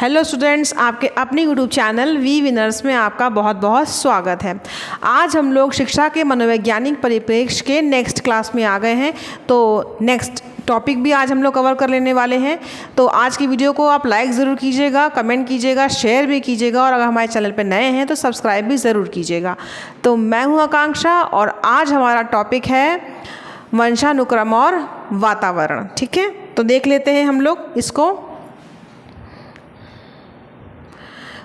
Hello students, आपके अपने YouTube channel we winners में आपका बहुत बहुत स्वागत है। आज हम लोग शिक्षा के मनोवैज्ञानिक परिप्रेक्ष्य के नेक्स्ट क्लास में आ गए हैं। तो नेक्स्ट टॉपिक भी आज हम लोग कवर कर लेने वाले हैं। तो आज की वीडियो को आप लाइक ज़रूर कीजिएगा, कमेंट कीजिएगा, शेयर भी कीजिएगा और अगर हमारे चैनल पर नए हैं तो सब्सक्राइब भी ज़रूर कीजिएगा। तो मैं हूँ आकांक्षा और आज हमारा टॉपिक है वंशानुक्रम और वातावरण। ठीक है, तो देख लेते हैं हम लोग इसको।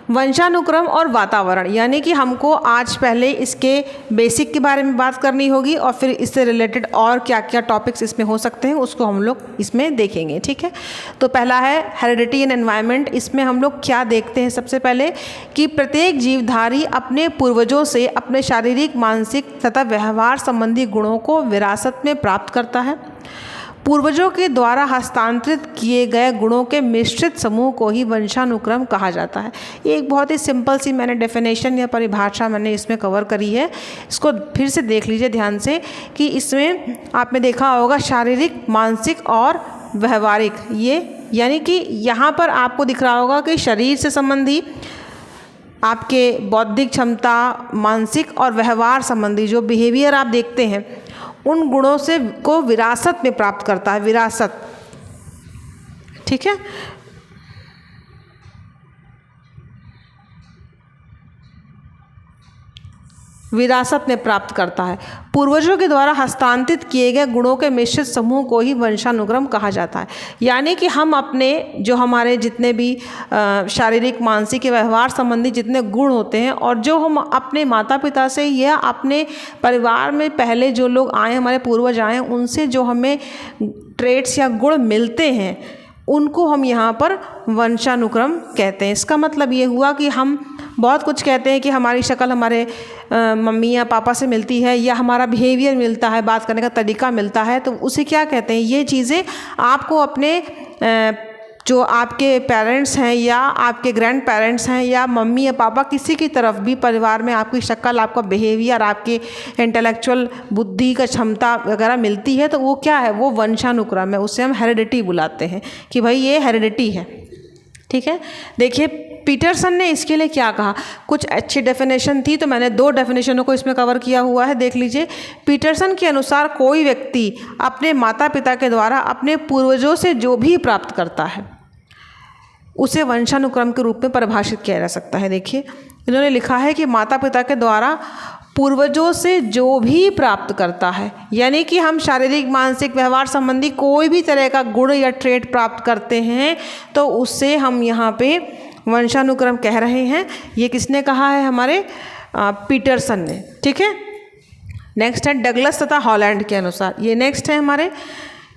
वंशानुक्रम और वातावरण यानी कि हमको आज पहले इसके बेसिक के बारे में बात करनी होगी और फिर इससे रिलेटेड और क्या क्या टॉपिक्स इसमें हो सकते हैं उसको हम लोग इसमें देखेंगे। ठीक है, तो पहला है हेरिडिटी एंड एनवायरनमेंट। इसमें हम लोग क्या देखते हैं सबसे पहले कि प्रत्येक जीवधारी अपने पूर्वजों से अपने शारीरिक, मानसिक तथा व्यवहार संबंधी गुणों को विरासत में प्राप्त करता है। पूर्वजों के द्वारा हस्तांतरित किए गए गुणों के मिश्रित समूह को ही वंशानुक्रम कहा जाता है। एक बहुत ही सिंपल सी मैंने डेफिनेशन या परिभाषा मैंने इसमें कवर करी है। इसको फिर से देख लीजिए ध्यान से कि इसमें आपने देखा होगा शारीरिक, मानसिक और व्यवहारिक, ये यानी कि यहाँ पर आपको दिख रहा होगा कि शरीर से संबंधी आपके बौद्धिक क्षमता, मानसिक और व्यवहार संबंधी जो बिहेवियर आप देखते हैं उन गुणों से को विरासत में प्राप्त करता है, विरासत। ठीक है, विरासत में प्राप्त करता है। पूर्वजों के द्वारा हस्तांतरित किए गए गुणों के मिश्रित समूह को ही वंशानुक्रम कहा जाता है। यानी कि हम अपने जो हमारे जितने भी शारीरिक, मानसिक या व्यवहार संबंधी जितने गुण होते हैं और जो हम अपने माता पिता से या अपने परिवार में पहले जो लोग आए, हमारे पूर्वज आए, उनसे जो हमें ट्रेट्स या गुण मिलते हैं उनको हम यहाँ पर वंशानुक्रम कहते हैं। इसका मतलब ये हुआ कि हम बहुत कुछ कहते हैं कि हमारी शक्ल हमारे मम्मी या पापा से मिलती है या हमारा बिहेवियर मिलता है, बात करने का तरीका मिलता है, तो उसे क्या कहते हैं, ये चीज़ें आपको अपने जो आपके पेरेंट्स हैं या आपके ग्रैंड पेरेंट्स हैं या मम्मी या पापा किसी की तरफ भी परिवार में आपकी शक्ल, आपका बिहेवियर, आपकी इंटेलेक्चुअल बुद्धि का क्षमता वगैरह मिलती है, तो वो क्या है, वो वंशानुक्रम है। उसे हम हेरिडिटी बुलाते हैं कि भाई ये हेरिडिटी है। ठीक है, देखिए पीटरसन ने इसके लिए क्या कहा, कुछ अच्छी डेफिनेशन थी तो मैंने 2 डेफिनेशनों को इसमें कवर किया हुआ है, देख लीजिए। पीटरसन के अनुसार कोई व्यक्ति अपने माता पिता के द्वारा अपने पूर्वजों से जो भी प्राप्त करता है उसे वंशानुक्रम के रूप में परिभाषित किया जा सकता है। देखिए इन्होंने लिखा है कि माता पिता के द्वारा पूर्वजों से जो भी प्राप्त करता है, यानी कि हम शारीरिक, मानसिक, व्यवहार संबंधी कोई भी तरह का गुण या ट्रेट प्राप्त करते हैं तो उससे हम यहाँ पे वंशानुक्रम कह रहे हैं। ये किसने कहा है, हमारे पीटरसन ने। ठीक है, नेक्स्ट है डगलस तथा हॉलैंड के अनुसार। ये नेक्स्ट है हमारे,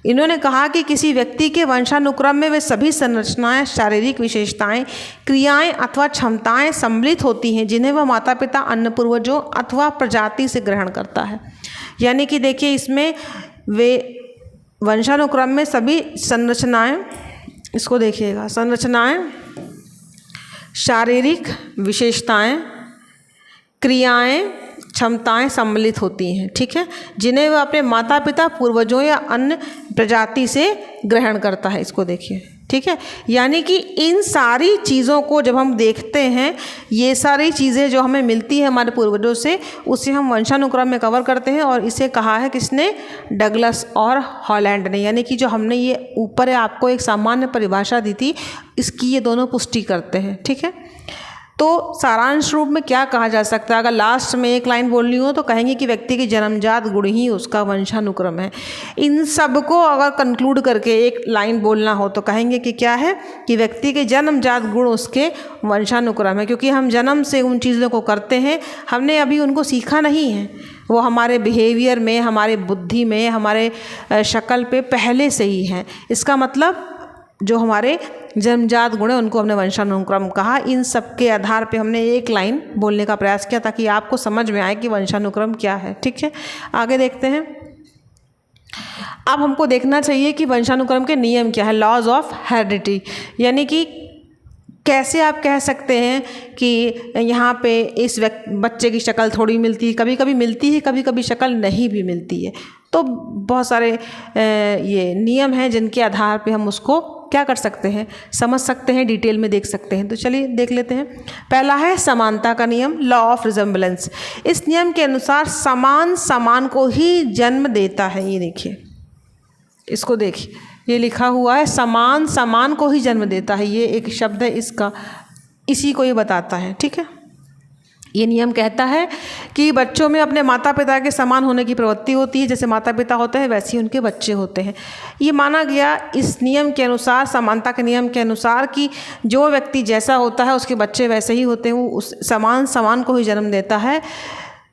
इन्होंने कहा कि किसी व्यक्ति के वंशानुक्रम में वे सभी संरचनाएं, शारीरिक विशेषताएं, क्रियाएं अथवा क्षमताएं सम्मिलित होती हैं जिन्हें वह माता पिता, अन्य पूर्वजों अथवा प्रजाति से ग्रहण करता है। यानी कि देखिए इसमें वे वंशानुक्रम में सभी संरचनाएं, इसको देखिएगा, संरचनाएं, शारीरिक विशेषताएं, क्रियाएं, क्षमताएं सम्मिलित होती हैं। ठीक है, जिन्हें वह अपने माता पिता, पूर्वजों या अन्य प्रजाति से ग्रहण करता है। इसको देखिए। ठीक है, यानी कि इन सारी चीज़ों को जब हम देखते हैं, ये सारी चीज़ें जो हमें मिलती है हमारे पूर्वजों से, उसे हम वंशानुक्रम में कवर करते हैं। और इसे कहा है किसने, डगलस और हॉलैंड ने। यानी कि जो हमने ये ऊपर आपको एक सामान्य परिभाषा दी थी, इसकी ये दोनों पुष्टि करते हैं। ठीक है, तो सारांश रूप में क्या कहा जा सकता है, अगर लास्ट में एक लाइन बोलनी हो तो कहेंगे कि व्यक्ति की जन्मजात गुण ही उसका वंशानुक्रम है। इन सब को अगर कंक्लूड करके एक लाइन बोलना हो तो कहेंगे कि क्या है, कि व्यक्ति के जन्मजात गुण उसके वंशानुक्रम है। क्योंकि हम जन्म से उन चीज़ों को करते हैं, हमने अभी उनको सीखा नहीं है, वो हमारे बिहेवियर में, हमारे बुद्धि में, हमारे शक्ल पे पहले से ही हैं। इसका मतलब जो हमारे जन्मजात गुण है उनको हमने वंशानुक्रम कहा। इन सब के आधार पे हमने एक लाइन बोलने का प्रयास किया ताकि आपको समझ में आए कि वंशानुक्रम क्या है। ठीक है, आगे देखते हैं। अब हमको देखना चाहिए कि वंशानुक्रम के नियम क्या है, लॉज ऑफ हेरिडिटी। यानी कि कैसे आप कह सकते हैं कि यहाँ पे इस बच्चे की शक्ल थोड़ी मिलती है, कभी कभी मिलती है, कभी कभी शक्ल नहीं भी मिलती है। तो बहुत सारे ये नियम हैं जिनके आधार पे हम उसको क्या कर सकते हैं, समझ सकते हैं, डिटेल में देख सकते हैं। तो चलिए देख लेते हैं। पहला है समानता का नियम, लॉ ऑफ रिजेम्बलेंस। इस नियम के अनुसार समान समान को ही जन्म देता है। ये देखिए, इसको देखिए, ये लिखा हुआ है समान समान को ही जन्म देता है। ये एक शब्द है इसका, इसी को ये बताता है। ठीक है, ये नियम कहता है कि बच्चों में अपने माता पिता के समान होने की प्रवृत्ति होती है। जैसे माता पिता होते हैं वैसे ही उनके बच्चे होते हैं। ये माना गया इस नियम के अनुसार, समानता के नियम के अनुसार, कि जो व्यक्ति जैसा होता है उसके बच्चे वैसे ही होते हैं। वो उस समान समान को ही जन्म देता है।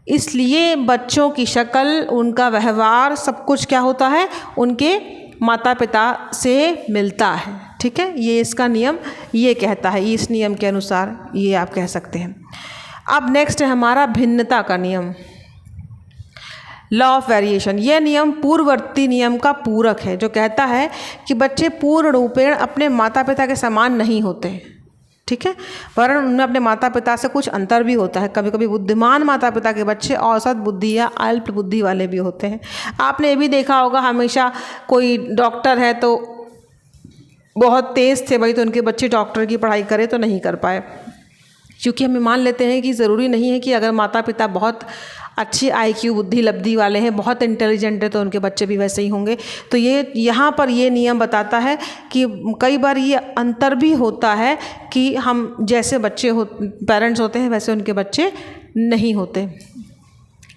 इसलिए बच्चों की शक्ल, उनका व्यवहार, सब कुछ क्या होता है, उनके माता पिता से मिलता है। ठीक है, ये इसका नियम ये कहता है। इस नियम के अनुसार ये आप कह सकते हैं। अब नेक्स्ट है हमारा भिन्नता का नियम, लॉ ऑफ वेरिएशन। यह नियम पूर्ववर्ती नियम का पूरक है, जो कहता है कि बच्चे पूर्ण रूपेण अपने माता पिता के समान नहीं होते। ठीक है, वरन उनमें अपने माता पिता से कुछ अंतर भी होता है। कभी कभी बुद्धिमान माता पिता के बच्चे औसत बुद्धि या अल्प बुद्धि वाले भी होते हैं। आपने ये भी देखा होगा, हमेशा कोई डॉक्टर है तो बहुत तेज़ थे भाई, तो उनके बच्चे डॉक्टर की पढ़ाई करे तो नहीं कर पाए, क्योंकि हम मान लेते हैं कि ज़रूरी नहीं है कि अगर माता पिता बहुत अच्छी IQ बुद्धि लब्धि वाले हैं, बहुत इंटेलिजेंट है, तो उनके बच्चे भी वैसे ही होंगे। तो ये यहाँ पर ये नियम बताता है कि कई बार ये अंतर भी होता है कि हम जैसे बच्चे पेरेंट्स होते हैं वैसे उनके बच्चे नहीं होते।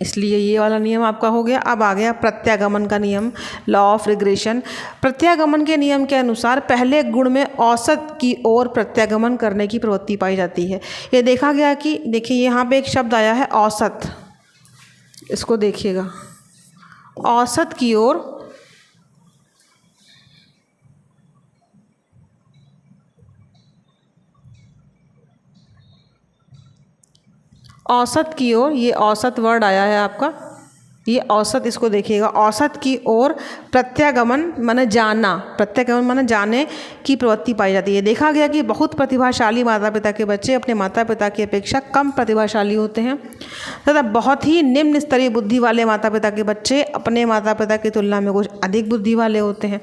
इसलिए ये वाला नियम आपका हो गया। अब आ गया प्रत्यागमन का नियम, लॉ ऑफ रिग्रेशन। प्रत्यागमन के नियम के अनुसार पहले गुण में औसत की ओर प्रत्यागमन करने की प्रवृत्ति पाई जाती है। ये देखा गया कि देखिए यहाँ पे एक शब्द आया है औसत, इसको देखिएगा, औसत की ओर औसत की ओर, ये औसत वर्ड आया है आपका, ये औसत, इसको देखिएगा, औसत की ओर प्रत्यागमन माने जाना, प्रत्यागमन माने जाने की प्रवृत्ति पाई जाती है। देखा गया कि बहुत प्रतिभाशाली माता पिता के बच्चे अपने माता पिता की अपेक्षा कम प्रतिभाशाली होते हैं तथा बहुत ही निम्न स्तरीय बुद्धि वाले माता पिता के बच्चे अपने माता पिता की तुलना में कुछ अधिक बुद्धि वाले होते हैं।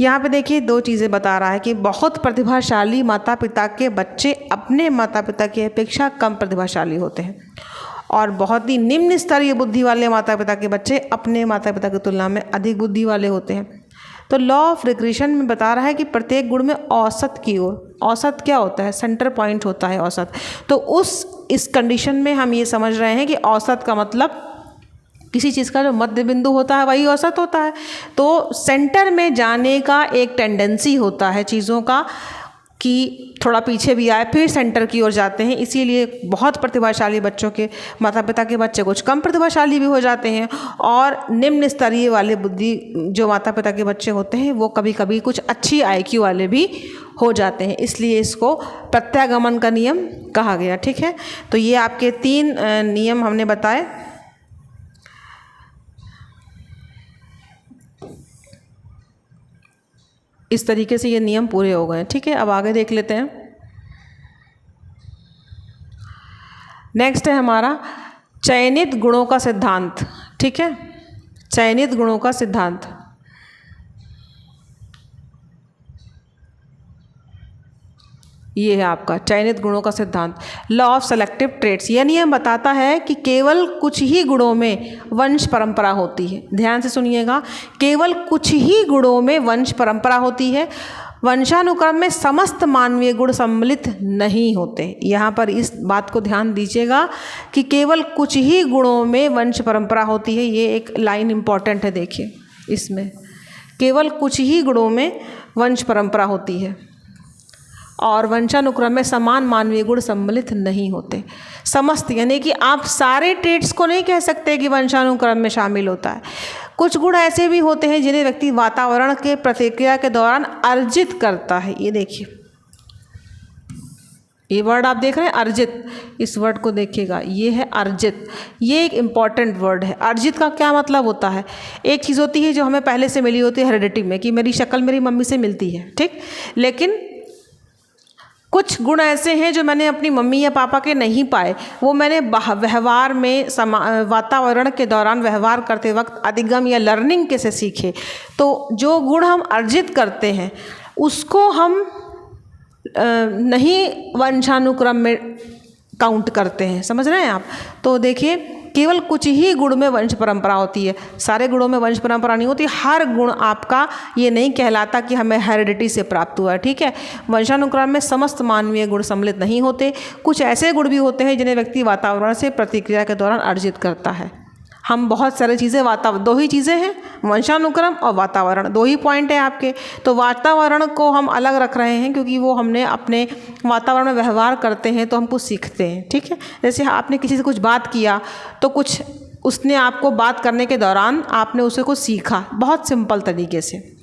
यहाँ पे देखिए दो चीज़ें बता रहा है कि बहुत प्रतिभाशाली माता पिता के बच्चे अपने माता पिता की अपेक्षा कम प्रतिभाशाली होते हैं, और बहुत ही निम्न स्तरीय बुद्धि वाले माता पिता के बच्चे अपने माता पिता की तुलना में अधिक बुद्धि वाले होते हैं। तो लॉ ऑफ रिग्रेशन में बता रहा है कि प्रत्येक गुण में औसत की ओर, औसत क्या होता है, सेंटर पॉइंट होता है औसत। तो इस कंडीशन में हम ये समझ रहे हैं कि औसत का मतलब किसी चीज़ का जो मध्य बिंदु होता है वही औसत होता है। तो सेंटर में जाने का एक टेंडेंसी होता है चीज़ों का कि थोड़ा पीछे भी आए फिर सेंटर की ओर जाते हैं। इसीलिए बहुत प्रतिभाशाली बच्चों के माता पिता के बच्चे कुछ कम प्रतिभाशाली भी हो जाते हैं, और निम्न स्तरीय वाले बुद्धि जो माता पिता के बच्चे होते हैं वो कभी कभी कुछ अच्छी IQ वाले भी हो जाते हैं। इसलिए इसको प्रत्यागमन का नियम कहा गया। ठीक है, तो ये आपके 3 नियम हमने बताए। इस तरीके से ये नियम पूरे हो गए। ठीक है, अब आगे देख लेते हैं। नेक्स्ट है हमारा चयनित गुणों का सिद्धांत। ठीक है, चयनित गुणों का सिद्धांत। ये है आपका चयनित गुणों का सिद्धांत, लॉ ऑफ सेलेक्टिव ट्रेट्स। यह नियम बताता है कि केवल कुछ ही गुणों में वंश परंपरा होती है। ध्यान से सुनिएगा, केवल कुछ ही गुणों में वंश परंपरा होती है, वंशानुक्रम में समस्त मानवीय गुण सम्मिलित नहीं होते। यहाँ पर इस बात को ध्यान दीजिएगा कि केवल कुछ ही गुणों में वंश परंपरा होती है। ये एक लाइन इम्पॉर्टेंट है, देखिए इसमें केवल कुछ ही गुणों में वंश परंपरा होती है और वंशानुक्रम में समान मानवीय गुण सम्मिलित नहीं होते। समस्त यानी कि आप सारे ट्रेट्स को नहीं कह सकते कि वंशानुक्रम में शामिल होता है। कुछ गुण ऐसे भी होते हैं जिन्हें व्यक्ति वातावरण के प्रतिक्रिया के दौरान अर्जित करता है। ये देखिए, ये वर्ड आप देख रहे हैं अर्जित, इस वर्ड को देखिएगा, ये है अर्जित। ये एक इम्पॉर्टेंट वर्ड है। अर्जित का क्या मतलब होता है? एक चीज़ होती है जो हमें पहले से मिली होती है हेरिडिटी में, कि मेरी शक्ल मेरी मम्मी से मिलती है, ठीक, लेकिन कुछ गुण ऐसे हैं जो मैंने अपनी मम्मी या पापा के नहीं पाए, वो मैंने व्यवहार में वातावरण के दौरान व्यवहार करते वक्त अधिगम या लर्निंग के से सीखे। तो जो गुण हम अर्जित करते हैं उसको हम नहीं वंशानुक्रम में काउंट करते हैं। समझ रहे हैं आप? तो देखिए, केवल कुछ ही गुण में वंश परंपरा होती है, सारे गुणों में वंश परंपरा नहीं होती। हर गुण आपका ये नहीं कहलाता कि हमें हेरिडिटी से प्राप्त हुआ है, ठीक है। वंशानुक्रम में समस्त मानवीय गुण सम्मिलित नहीं होते। कुछ ऐसे गुण भी होते हैं जिन्हें व्यक्ति वातावरण से प्रतिक्रिया के दौरान अर्जित करता है। हम बहुत सारी चीज़ें दो ही चीज़ें हैं, वंशानुक्रम और वातावरण, दो ही पॉइंट है आपके। तो वातावरण को हम अलग रख रहे हैं क्योंकि वो हमने अपने वातावरण में व्यवहार करते हैं तो हम कुछ सीखते हैं, ठीक है। जैसे आपने किसी से कुछ बात किया तो कुछ उसने आपको बात करने के दौरान आपने उसे कुछ सीखा, बहुत सिंपल तरीके से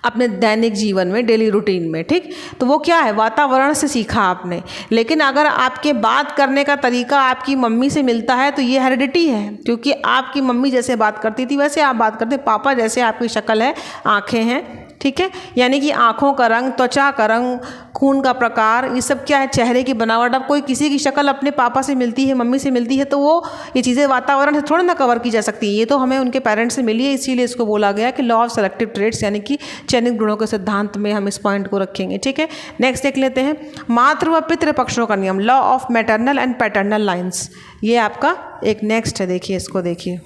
अपने दैनिक जीवन में, डेली रूटीन में, ठीक। तो वो क्या है? वातावरण से सीखा आपने। लेकिन अगर आपके बात करने का तरीका आपकी मम्मी से मिलता है तो ये हेरिडिटी है, क्योंकि आपकी मम्मी जैसे बात करती थी वैसे आप बात करते, पापा जैसे आपकी शक्ल है, आँखें हैं, ठीक है। यानी कि आँखों का रंग, त्वचा का रंग, खून का प्रकार, ये सब क्या है? चेहरे की बनावट। अब कोई किसी की शक्ल अपने पापा से मिलती है, मम्मी से मिलती है, तो वो ये चीज़ें वातावरण से थोड़ा ना कवर की जा सकती है। ये तो हमें उनके पेरेंट्स से मिली है, इसीलिए इसको बोला गया कि लॉ ऑफ सेलेक्टिव ट्रेड्स, यानी कि चयनित गुणों के सिद्धांत में हम इस पॉइंट को रखेंगे, ठीक है। नेक्स्ट देख लेते हैं, मातृ व पितृ पक्षों का नियम, law of maternal and paternal lines. ये आपका एक नेक्स्ट है, देखिए इसको देखिए।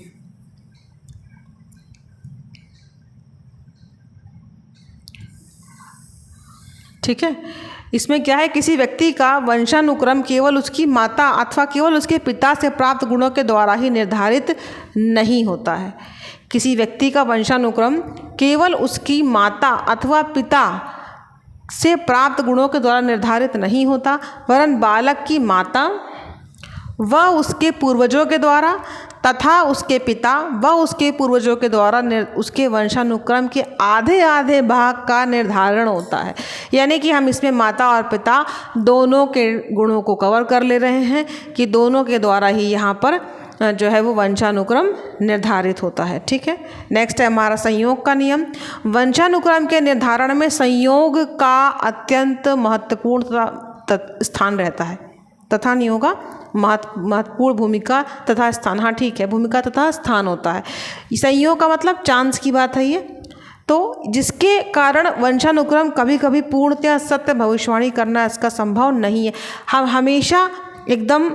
ठीक है, इसमें क्या है? किसी व्यक्ति का वंशानुक्रम केवल उसकी माता अथवा केवल उसके पिता से प्राप्त गुणों के द्वारा ही निर्धारित नहीं होता है। किसी व्यक्ति का वंशानुक्रम केवल उसकी माता अथवा पिता से प्राप्त गुणों के द्वारा निर्धारित नहीं होता, वरन बालक की माता व उसके पूर्वजों के द्वारा तथा उसके पिता व उसके पूर्वजों के द्वारा उसके वंशानुक्रम के आधे आधे भाग का निर्धारण होता है। यानी कि हम इसमें माता और पिता दोनों के गुणों को कवर कर ले रहे हैं कि दोनों के द्वारा ही यहाँ पर जो है वो वंशानुक्रम निर्धारित होता है, ठीक है। नेक्स्ट है हमारा संयोग का नियम। वंशानुक्रम के निर्धारण में संयोग का अत्यंत महत्वपूर्ण स्थान रहता है तथा नहीं होगा महत्वपूर्ण भूमिका तथा स्थान। हाँ ठीक है, भूमिका तथा स्थान होता है। संयोग का मतलब चांस की बात है ये, तो जिसके कारण वंशानुक्रम कभी कभी पूर्णतया सत्य भविष्यवाणी करना इसका संभव नहीं है। हम हमेशा एकदम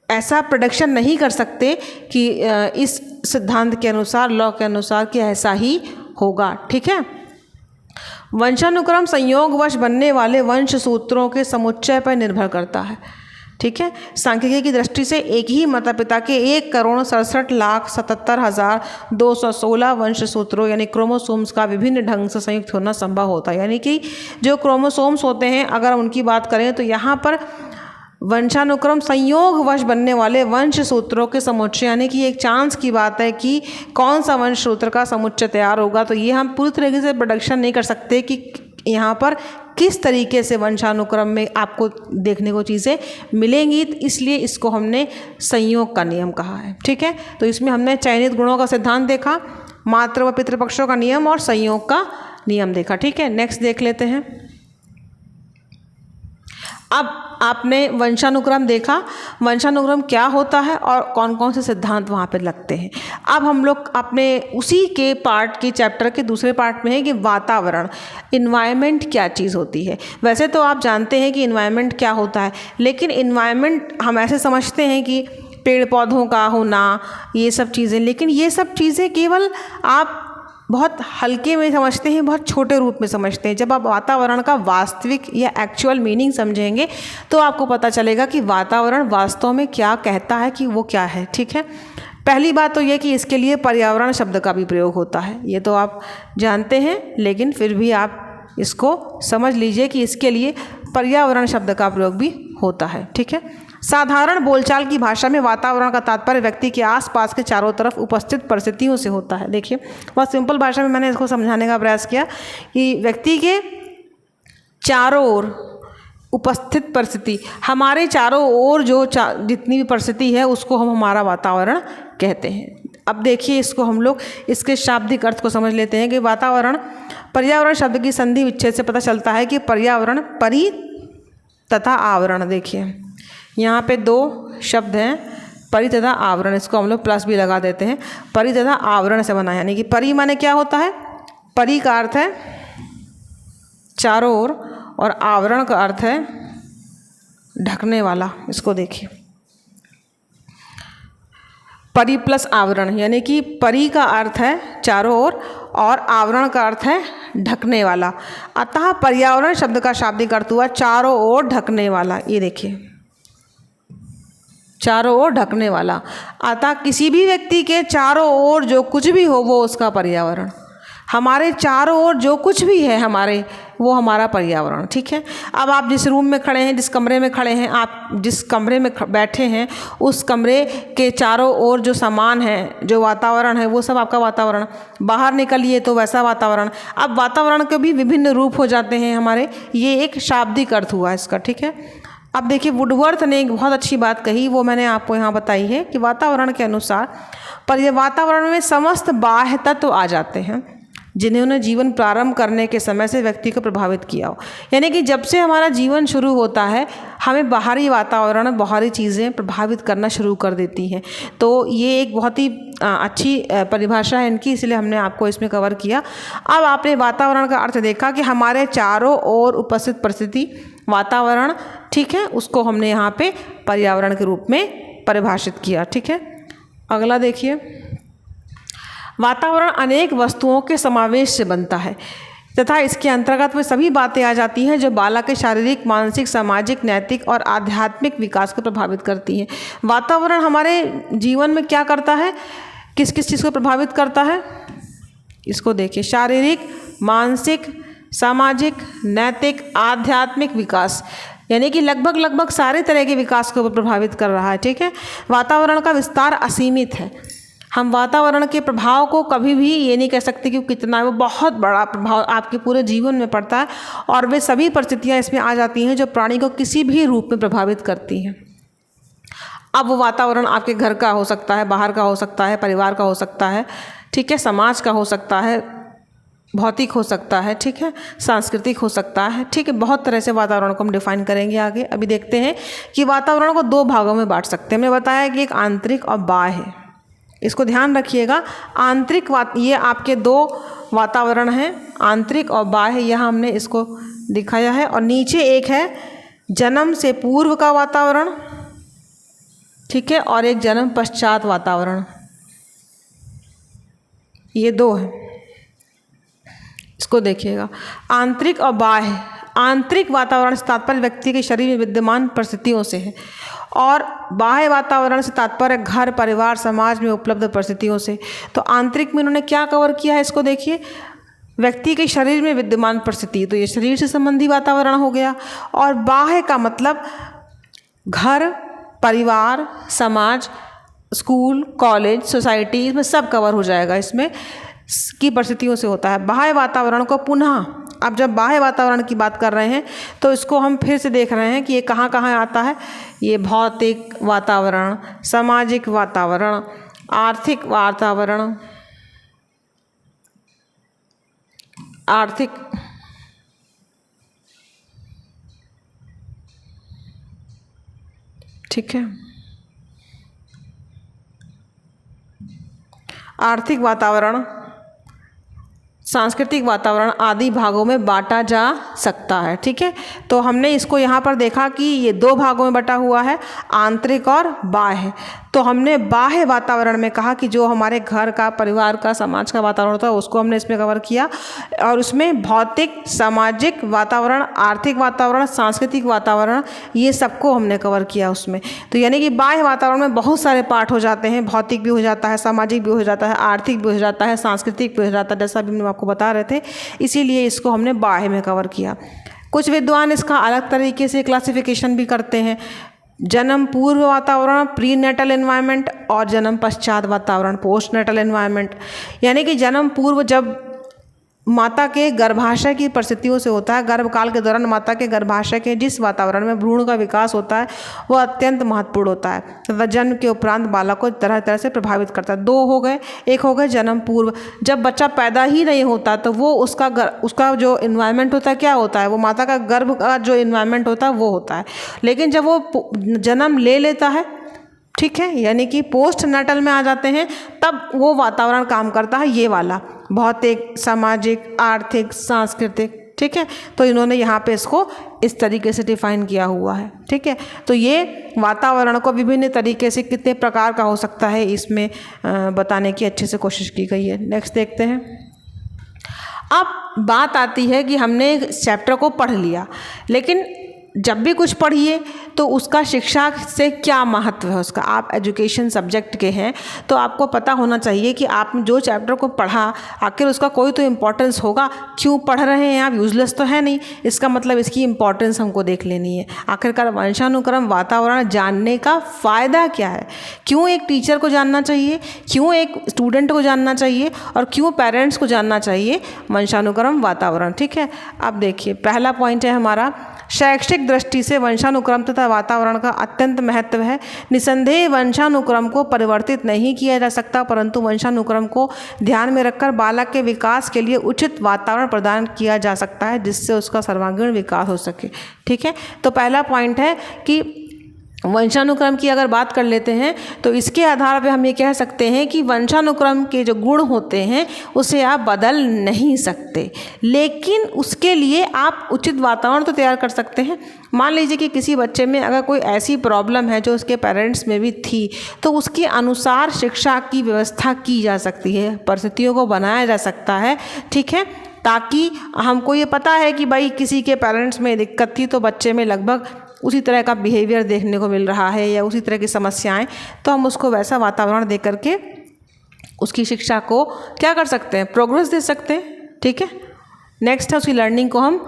ऐसा प्रेडिक्शन नहीं कर सकते कि इस सिद्धांत के अनुसार, लॉ के अनुसार कि ऐसा ही होगा, ठीक है। वंशानुक्रम संयोगवश बनने वाले वंश सूत्रों के समुच्चय पर निर्भर करता है, ठीक है। सांख्यिकी की दृष्टि से एक ही माता पिता के 1,67,77,216 वंश सूत्रों यानी क्रोमोसोम्स का विभिन्न ढंग से संयुक्त होना संभव होता है। यानी कि जो क्रोमोसोम्स होते हैं, अगर उनकी बात करें तो यहाँ पर वंशानुक्रम संयोगवश बनने वाले वंश सूत्रों के समुच्चय, यानी कि एक चांस की बात है कि कौन सा वंश सूत्र का समुच्चय तैयार होगा। तो ये हम पूरी तरीके से प्रेडिक्शन नहीं कर सकते कि यहाँ पर किस तरीके से वंशानुक्रम में आपको देखने को चीज़ें मिलेंगी, इसलिए इसको हमने संयोग का नियम कहा है, ठीक है। तो इसमें हमने चयनित गुणों का सिद्धांत देखा, मातृ व पितृपक्षों का नियम और संयोग का नियम देखा, ठीक है। नेक्स्ट देख लेते हैं। अब आपने वंशानुक्रम देखा, वंशानुक्रम क्या होता है और कौन कौन से सिद्धांत वहाँ पे लगते हैं। अब हम लोग अपने उसी के पार्ट के चैप्टर के दूसरे पार्ट में है कि वातावरण, इन्वायरमेंट क्या चीज़ होती है। वैसे तो आप जानते हैं कि इन्वायरमेंट क्या होता है, लेकिन इन्वायरमेंट हम ऐसे समझते हैं कि पेड़ पौधों का होना, ये सब चीज़ें, लेकिन ये सब चीज़ें केवल आप बहुत हल्के में समझते हैं, बहुत छोटे रूप में समझते हैं। जब आप वातावरण का वास्तविक या एक्चुअल मीनिंग समझेंगे तो आपको पता चलेगा कि वातावरण वास्तव में क्या कहता है, कि वो क्या है, ठीक है। पहली बात तो ये कि इसके लिए पर्यावरण शब्द का भी प्रयोग होता है, ये तो आप जानते हैं, लेकिन फिर भी आप इसको समझ लीजिए कि इसके लिए पर्यावरण शब्द का प्रयोग भी होता है, ठीक है। साधारण बोलचाल की भाषा में वातावरण का तात्पर्य व्यक्ति के आसपास के चारों तरफ उपस्थित परिस्थितियों से होता है। देखिए, बहुत सिंपल भाषा में मैंने इसको समझाने का प्रयास किया कि व्यक्ति के चारों ओर उपस्थित परिस्थिति, हमारे चारों ओर जो जितनी भी परिस्थिति है उसको हम हमारा वातावरण कहते हैं। अब देखिए, इसको हम लोग इसके शाब्दिक अर्थ को समझ लेते हैं कि वातावरण, पर्यावरण शब्द की संधि विच्छेद से पता चलता है कि पर्यावरण परि तथा आवरण, देखिए यहाँ पे दो शब्द हैं, परि तथा आवरण, इसको हम लोग प्लस भी लगा देते हैं, परि तथा आवरण से बना। यानी कि परि माने क्या होता है, परि का अर्थ है चारों ओर, और आवरण का अर्थ है ढकने वाला। इसको देखिए, परि प्लस आवरण, यानी कि परि का अर्थ है चारों ओर और आवरण का अर्थ है ढकने वाला। अतः पर्यावरण शब्द का शाब्दिक अर्थ हुआ चारों ओर ढकने वाला। ये देखिए, चारों ओर ढकने वाला। अतः किसी भी व्यक्ति के चारों ओर जो कुछ भी हो वो उसका पर्यावरण। हमारे चारों ओर जो कुछ भी है हमारे, वो हमारा पर्यावरण। ठीक है। अब आप जिस रूम में खड़े हैं, जिस कमरे में खड़े हैं, आप जिस कमरे में बैठे हैं, उस कमरे के चारों ओर जो सामान है, जो वातावरण है, वो सब आपका वातावरण। बाहर निकलिए तो वैसा वातावरण। अब वातावरण के भी विभिन्न रूप हो जाते हैं हमारे। ये एक शाब्दिक अर्थ हुआ इसका। ठीक है। अब देखिए, वुडवर्थ ने एक बहुत अच्छी बात कही, वो मैंने आपको यहाँ बताई है कि वातावरण के अनुसार वातावरण में समस्त बाह्य तत्व आ जाते हैं जिन्होंने जीवन प्रारंभ करने के समय से व्यक्ति को प्रभावित किया हो। यानी कि जब से हमारा जीवन शुरू होता है, हमें बाहरी वातावरण, बाहरी चीज़ें प्रभावित करना शुरू कर देती हैं। तो ये एक बहुत ही अच्छी परिभाषा है इनकी, इसलिए हमने आपको इसमें कवर किया। अब आपने वातावरण का अर्थ देखा कि हमारे चारों ओर उपस्थित परिस्थिति वातावरण, ठीक है, उसको हमने यहाँ पे पर्यावरण के रूप में परिभाषित किया। ठीक है। अगला देखिए, वातावरण अनेक वस्तुओं के समावेश से बनता है तथा इसके अंतर्गत वे सभी बातें आ जाती हैं जो बालक के शारीरिक, मानसिक, सामाजिक, नैतिक और आध्यात्मिक विकास को प्रभावित करती हैं। वातावरण हमारे जीवन में क्या करता है, किस किस चीज़ को प्रभावित करता है, इसको देखिए। शारीरिक, मानसिक, सामाजिक, नैतिक, आध्यात्मिक विकास, यानी कि लगभग सारे तरह के विकास को प्रभावित कर रहा है। ठीक है। वातावरण का विस्तार असीमित है। हम वातावरण के प्रभाव को कभी भी ये नहीं कह सकते कि कितना है, वो बहुत बड़ा प्रभाव आपके पूरे जीवन में पड़ता है और वे सभी परिस्थितियाँ इसमें आ जाती हैं जो प्राणी को किसी भी रूप में प्रभावित करती हैं। अब वो वातावरण आपके घर का हो सकता है, बाहर का हो सकता है, परिवार का हो सकता है, ठीक है, समाज का हो सकता है, भौतिक हो सकता है, ठीक है, सांस्कृतिक हो सकता है, ठीक है। बहुत तरह से वातावरण को हम डिफाइन करेंगे आगे। अभी देखते हैं कि वातावरण को दो भागों में बांट सकते हैं। हमने बताया कि एक आंतरिक और बाह्य है, इसको ध्यान रखिएगा। आंतरिक ये आपके दो वातावरण हैं, आंतरिक और बाह्य, यहाँ हमने इसको दिखाया है। और नीचे एक है जन्म से पूर्व का वातावरण, ठीक है, और एक जन्म पश्चात वातावरण। ये दो है, इसको देखिएगा। आंतरिक और बाह्य। आंतरिक वातावरण से तात्पर्य व्यक्ति के शरीर में विद्यमान परिस्थितियों से है और बाह्य वातावरण से तात्पर्य घर, परिवार, समाज में उपलब्ध परिस्थितियों से। तो आंतरिक में उन्होंने क्या कवर किया है, इसको देखिए। व्यक्ति के शरीर में विद्यमान परिस्थिति, तो ये शरीर से संबंधी वातावरण हो गया। और बाह्य का मतलब घर, परिवार, समाज, स्कूल, कॉलेज, सोसाइटी, इसमें सब कवर हो जाएगा, इसमें की परिस्थितियों से होता है। बाह्य वातावरण को पुनः, अब जब बाह्य वातावरण की बात कर रहे हैं तो इसको हम फिर से देख रहे हैं कि ये कहाँ कहाँ आता है। ये भौतिक वातावरण, सामाजिक वातावरण, आर्थिक वातावरण, ठीक है, आर्थिक वातावरण, सांस्कृतिक वातावरण आदि भागों में बांटा जा सकता है। ठीक है। तो हमने इसको यहाँ पर देखा कि ये दो भागों में बटा हुआ है, आंतरिक और बाह्य। तो हमने बाह्य वातावरण में कहा कि जो हमारे घर का, परिवार का, समाज का वातावरण होता है उसको हमने इसमें कवर किया। और उसमें भौतिक, सामाजिक वातावरण, आर्थिक वातावरण, सांस्कृतिक वातावरण, ये सबको हमने कवर किया उसमें। तो यानी कि बाह्य वातावरण में बहुत सारे पार्ट हो जाते हैं, भौतिक भी हो जाता है, सामाजिक भी हो जाता है, आर्थिक भी हो जाता है, सांस्कृतिक भी हो जाता है, जैसा भी हम आपको बता रहे थे। इसीलिए इसको हमने बाह्य में कवर किया। कुछ विद्वान इसका अलग तरीके से क्लासिफिकेशन भी करते हैं। जन्म पूर्व वातावरण, प्री नेटल एनवायरनमेंट, और जन्म पश्चात वातावरण, पोस्ट नेटल एनवायरनमेंट। यानी कि जन्म पूर्व जब माता के गर्भाशय की परिस्थितियों से होता है, गर्भकाल के दौरान माता के गर्भाशय के जिस वातावरण में भ्रूण का विकास होता है वह अत्यंत महत्वपूर्ण होता है तथा जन्म के उपरांत बालक को तरह तरह से प्रभावित करता है। दो हो गए, एक हो गए जन्म पूर्व, जब बच्चा पैदा ही नहीं होता तो वो उसका जो इन्वायरमेंट होता है क्या होता है, वो माता का गर्भ का जो इन्वायरमेंट होता है वो होता है। लेकिन जब वो जन्म ले लेता है, ठीक है, यानी कि पोस्ट नेटल में आ जाते हैं, तब वो वातावरण काम करता है ये वाला, भौतिक, सामाजिक, आर्थिक, सांस्कृतिक, ठीक है। तो इन्होंने यहाँ पे इसको इस तरीके से डिफाइन किया हुआ है, ठीक है। तो ये वातावरण को विभिन्न तरीके से कितने प्रकार का हो सकता है इसमें बताने की अच्छे से कोशिश की गई है। नेक्स्ट देखते हैं। अब बात आती है कि हमने इस चैप्टर को पढ़ लिया, लेकिन जब भी कुछ पढ़िए तो उसका शिक्षा से क्या महत्व है उसका। आप एजुकेशन सब्जेक्ट के हैं तो आपको पता होना चाहिए कि आप जो चैप्टर को पढ़ा आखिर उसका कोई तो इम्पोर्टेंस होगा। क्यों पढ़ रहे हैं आप, यूजलेस तो है नहीं, इसका मतलब इसकी इम्पोर्टेंस हमको देख लेनी है। आखिरकार वंशानुक्रम वातावरण जानने का फ़ायदा क्या है, क्यों एक टीचर को जानना चाहिए, क्यों एक स्टूडेंट को जानना चाहिए और क्यों पेरेंट्स को जानना चाहिए वंशानुक्रम वातावरण, ठीक है। अब देखिए पहला पॉइंट है हमारा, शैक्षिक दृष्टि से वंशानुक्रम तथा वातावरण का अत्यंत महत्व है। निसंदेह वंशानुक्रम को परिवर्तित नहीं किया जा सकता, परंतु वंशानुक्रम को ध्यान में रखकर बालक के विकास के लिए उचित वातावरण प्रदान किया जा सकता है जिससे उसका सर्वांगीण विकास हो सके, ठीक है। तो पहला पॉइंट है कि वंशानुक्रम की अगर बात कर लेते हैं तो इसके आधार पर हम ये कह सकते हैं कि वंशानुक्रम के जो गुण होते हैं उसे आप बदल नहीं सकते, लेकिन उसके लिए आप उचित वातावरण तो तैयार कर सकते हैं। मान लीजिए कि किसी बच्चे में अगर कोई ऐसी प्रॉब्लम है जो उसके पेरेंट्स में भी थी, तो उसके अनुसार शिक्षा की व्यवस्था की जा सकती है, परिस्थितियों को बनाया जा सकता है, ठीक है। ताकि हमको ये पता है कि भाई किसी के पेरेंट्स में दिक्कत थी तो बच्चे में लगभग उसी तरह का बिहेवियर देखने को मिल रहा है या उसी तरह की समस्याएं, तो हम उसको वैसा वातावरण दे करके उसकी शिक्षा को क्या कर सकते हैं, प्रोग्रेस दे सकते हैं, ठीक है। नेक्स्ट है उसकी लर्निंग को हम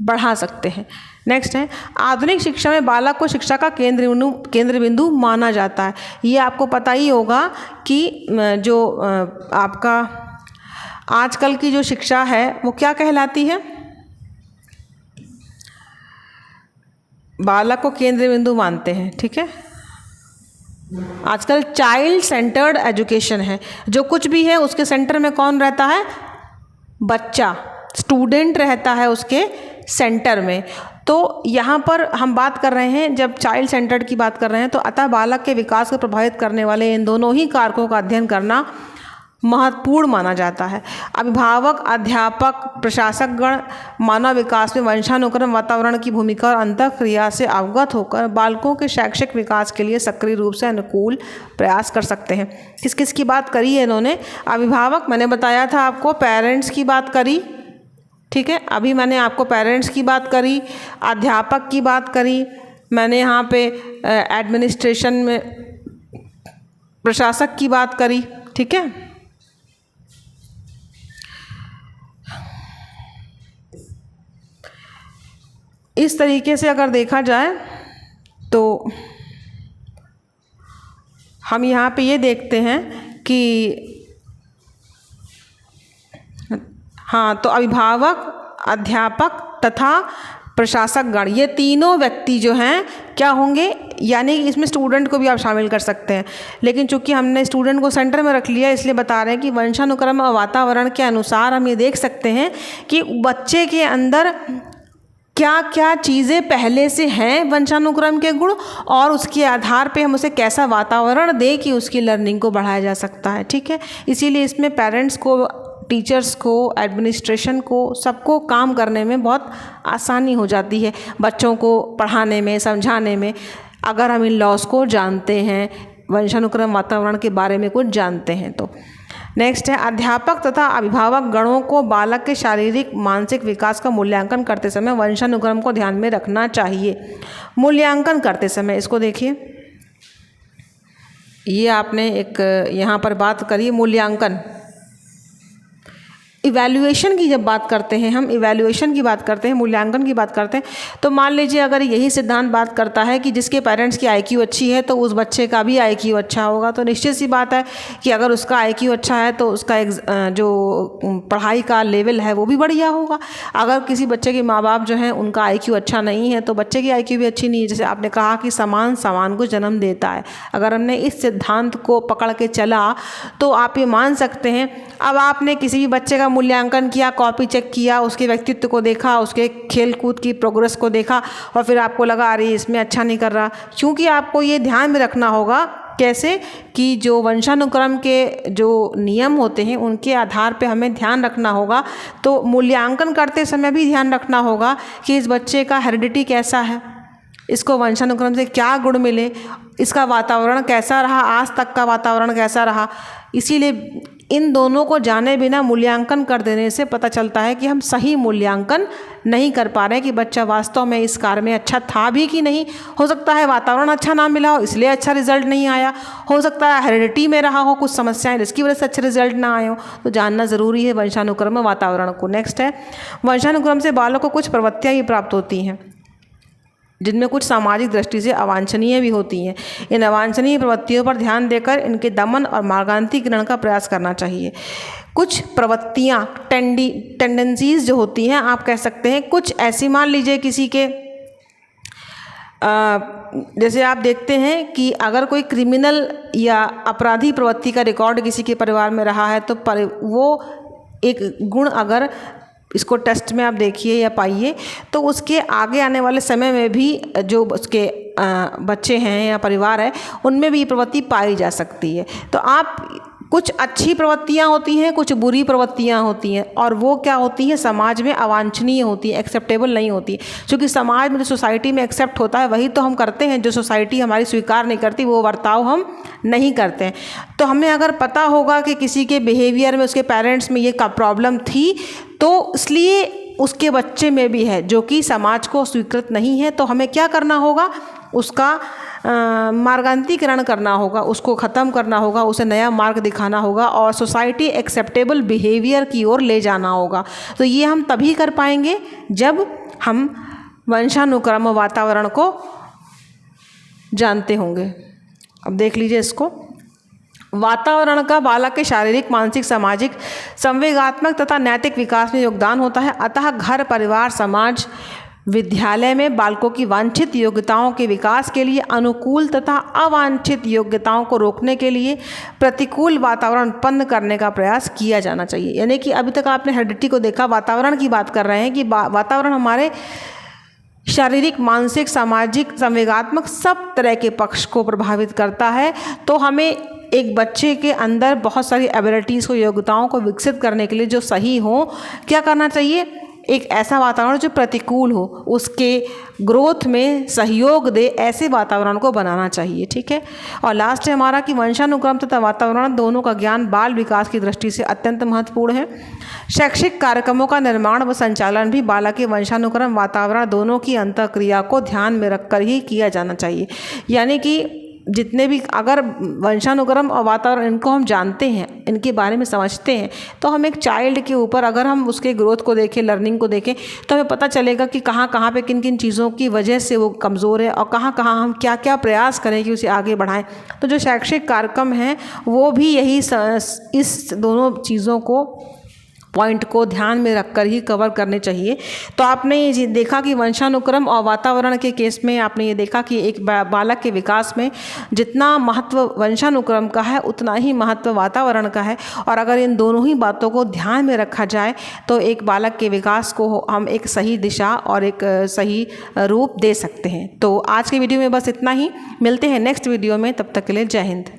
बढ़ा सकते हैं। नेक्स्ट है आधुनिक शिक्षा में बालक को शिक्षा का केंद्र बिंदु माना जाता है। ये आपको पता ही होगा कि जो आपका आजकल की जो शिक्षा है वो क्या कहलाती है, बालक को केंद्र बिंदु मानते हैं, ठीक है। आजकल चाइल्ड सेंटर्ड एजुकेशन है, जो कुछ भी है उसके सेंटर में कौन रहता है, बच्चा, स्टूडेंट रहता है उसके सेंटर में। तो यहाँ पर हम बात कर रहे हैं, जब चाइल्ड सेंटर्ड की बात कर रहे हैं तो अतः बालक के विकास को प्रभावित करने वाले इन दोनों ही कारकों का अध्ययन करना महत्वपूर्ण माना जाता है। अभिभावक, अध्यापक, प्रशासकगण मानव विकास में वंशानुक्रम वातावरण की भूमिका और अंतःक्रिया से अवगत होकर बालकों के शैक्षिक विकास के लिए सक्रिय रूप से अनुकूल प्रयास कर सकते हैं। किस किस की बात करी है इन्होंने, अभिभावक मैंने बताया था आपको, पेरेंट्स की बात करी, ठीक है। अभी मैंने आपको पेरेंट्स की बात करी, अध्यापक की बात करी, मैंने यहाँ पे एडमिनिस्ट्रेशन में प्रशासक की बात करी, ठीक है। इस तरीके से अगर देखा जाए तो हम यहाँ पे ये देखते हैं कि हाँ, तो अभिभावक, अध्यापक तथा प्रशासकगण, ये तीनों व्यक्ति जो हैं क्या होंगे, यानी इसमें स्टूडेंट को भी आप शामिल कर सकते हैं, लेकिन चूंकि हमने स्टूडेंट को सेंटर में रख लिया इसलिए बता रहे हैं कि वंशानुक्रम और वातावरण के अनुसार हम ये देख सकते हैं कि बच्चे के अंदर क्या क्या चीज़ें पहले से हैं वंशानुक्रम के गुण, और उसके आधार पे हम उसे कैसा वातावरण दें कि उसकी लर्निंग को बढ़ाया जा सकता है, ठीक है। इसीलिए इसमें पेरेंट्स को, टीचर्स को, एडमिनिस्ट्रेशन को, सबको काम करने में बहुत आसानी हो जाती है, बच्चों को पढ़ाने में, समझाने में, अगर हम इन लॉस को जानते हैं, वंशानुक्रम वातावरण के बारे में कुछ जानते हैं तो। नेक्स्ट है अध्यापक तथा अभिभावक गणों को बालक के शारीरिक मानसिक विकास का मूल्यांकन करते समय वंशानुक्रम को ध्यान में रखना चाहिए। मूल्यांकन करते समय इसको देखिए, ये आपने एक यहाँ पर बात करी मूल्यांकन, इवैल्यूएशन की जब बात करते हैं हम, इवैल्यूएशन की बात करते हैं, मूल्यांकन की बात करते हैं, तो मान लीजिए अगर यही सिद्धांत बात करता है कि जिसके पेरेंट्स की आईक्यू अच्छी है तो उस बच्चे का भी आईक्यू अच्छा होगा, तो निश्चित सी बात है कि अगर उसका आईक्यू अच्छा है तो उसका जो पढ़ाई का लेवल है वो भी बढ़िया होगा। अगर किसी बच्चे के माँ बाप जो हैं उनका आईक्यू अच्छा नहीं है तो बच्चे की आईक्यू भी अच्छी नहीं है। जैसे आपने कहा कि समान समान को जन्म देता है, अगर हमने इस सिद्धांत को पकड़ के चला तो आप ये मान सकते हैं। अब आपने किसी भी बच्चे का मूल्यांकन किया, कॉपी चेक किया, उसके व्यक्तित्व को देखा, उसके खेल कूद की प्रोग्रेस को देखा और फिर आपको लगा अरे इसमें अच्छा नहीं कर रहा, क्योंकि आपको ये ध्यान में रखना होगा कैसे कि जो वंशानुक्रम के जो नियम होते हैं उनके आधार पे हमें ध्यान रखना होगा। तो मूल्यांकन करते समय भी ध्यान रखना होगा कि इस बच्चे का हेरिडिटी कैसा है, इसको वंशानुक्रम से क्या गुण मिले, इसका वातावरण कैसा रहा, आज तक का वातावरण कैसा रहा। इसीलिए इन दोनों को जाने बिना मूल्यांकन कर देने से पता चलता है कि हम सही मूल्यांकन नहीं कर पा रहे हैं कि बच्चा वास्तव में इस कार्य में अच्छा था भी कि नहीं। हो सकता है वातावरण अच्छा ना मिला हो इसलिए अच्छा रिजल्ट नहीं आया, हो सकता है हेरिडिटी में रहा हो कुछ समस्याएं जिसकी वजह से अच्छे रिजल्ट ना आए हो। तो जानना ज़रूरी है वंशानुक्रम में वातावरण को। नेक्स्ट है, वंशानुक्रम से बालक को कुछ प्रवृत्तियाँ भी प्राप्त होती हैं जिनमें कुछ सामाजिक दृष्टि से अवांछनीय भी होती हैं। इन अवांछनीय प्रवृत्तियों पर ध्यान देकर इनके दमन और मार्गान्तिकरण का प्रयास करना चाहिए। कुछ प्रवृत्तियाँ टेंडेंसीज जो होती हैं, आप कह सकते हैं कुछ ऐसी, मान लीजिए किसी के जैसे आप देखते हैं कि अगर कोई क्रिमिनल या अपराधी प्रवृत्ति का रिकॉर्ड किसी के परिवार में रहा है तो वो एक गुण अगर इसको टेस्ट में आप देखिए या पाइए तो उसके आगे आने वाले समय में भी जो उसके बच्चे हैं या परिवार है उनमें भी ये प्रवृत्ति पाई जा सकती है। तो आप कुछ अच्छी प्रवृत्तियाँ होती हैं, कुछ बुरी प्रवृत्तियाँ होती हैं, और वो क्या होती हैं, समाज में अवांछनीय होती है, एक्सेप्टेबल नहीं होती। क्योंकि समाज में जो सोसाइटी में एक्सेप्ट होता है वही तो हम करते हैं, जो सोसाइटी हमारी स्वीकार नहीं करती वो बर्ताव हम नहीं करते हैं। तो हमें अगर पता होगा कि किसी के बिहेवियर में उसके पेरेंट्स में ये प्रॉब्लम थी तो इसलिए उसके बच्चे में भी है जो कि समाज को स्वीकृत नहीं है, तो हमें क्या करना होगा, उसका मार्गान्तिकरण करना होगा, उसको ख़त्म करना होगा, उसे नया मार्ग दिखाना होगा और सोसाइटी एक्सेप्टेबल बिहेवियर की ओर ले जाना होगा। तो ये हम तभी कर पाएंगे जब हम वंशानुक्रम वातावरण को जानते होंगे। अब देख लीजिए इसको, वातावरण का बालक के शारीरिक, मानसिक, सामाजिक, संवेगात्मक तथा नैतिक विकास में योगदान होता है। अतः घर, परिवार, समाज, विद्यालय में बालकों की वांछित योग्यताओं के विकास के लिए अनुकूल तथा अवांछित योग्यताओं को रोकने के लिए प्रतिकूल वातावरण उत्पन्न करने का प्रयास किया जाना चाहिए। यानी कि अभी तक आपने हेरिडिटी को देखा, वातावरण की बात कर रहे हैं कि वातावरण हमारे शारीरिक, मानसिक, सामाजिक, संवेगात्मक सब तरह के पक्ष को प्रभावित करता है। तो हमें एक बच्चे के अंदर बहुत सारी एबिलिटीज़ को, योग्यताओं को विकसित करने के लिए जो सही हो, क्या करना चाहिए, एक ऐसा वातावरण जो प्रतिकूल हो, उसके ग्रोथ में सहयोग दे, ऐसे वातावरण को बनाना चाहिए। ठीक है। और लास्ट है हमारा कि वंशानुक्रम तथा वातावरण दोनों का ज्ञान बाल विकास की दृष्टि से अत्यंत महत्वपूर्ण है। शैक्षिक कार्यक्रमों का निर्माण व संचालन भी बालक के वंशानुक्रम, वातावरण दोनों की अंतःक्रिया को ध्यान में रखकर ही किया जाना चाहिए। यानी कि जितने भी अगर वंशानुक्रम और वातावरण इनको हम जानते हैं, इनके बारे में समझते हैं, तो हम एक चाइल्ड के ऊपर अगर हम उसके ग्रोथ को देखें, लर्निंग को देखें, तो हमें पता चलेगा कि कहाँ पे किन किन चीज़ों की वजह से वो कमज़ोर है और कहाँ हम क्या क्या प्रयास करें कि उसे आगे बढ़ाएं। तो जो शैक्षिक कार्यक्रम हैं वो भी यही इस दोनों चीज़ों को, पॉइंट को ध्यान में रखकर ही कवर करने चाहिए। तो आपने ये देखा कि वंशानुक्रम और वातावरण के केस में आपने ये देखा कि एक बालक के विकास में जितना महत्व वंशानुक्रम का है उतना ही महत्व वातावरण का है। और अगर इन दोनों ही बातों को ध्यान में रखा जाए तो एक बालक के विकास को हम एक सही दिशा और एक सही रूप दे सकते हैं। तो आज के वीडियो में बस इतना ही, मिलते हैं नेक्स्ट वीडियो में, तब तक के लिए जय हिंद।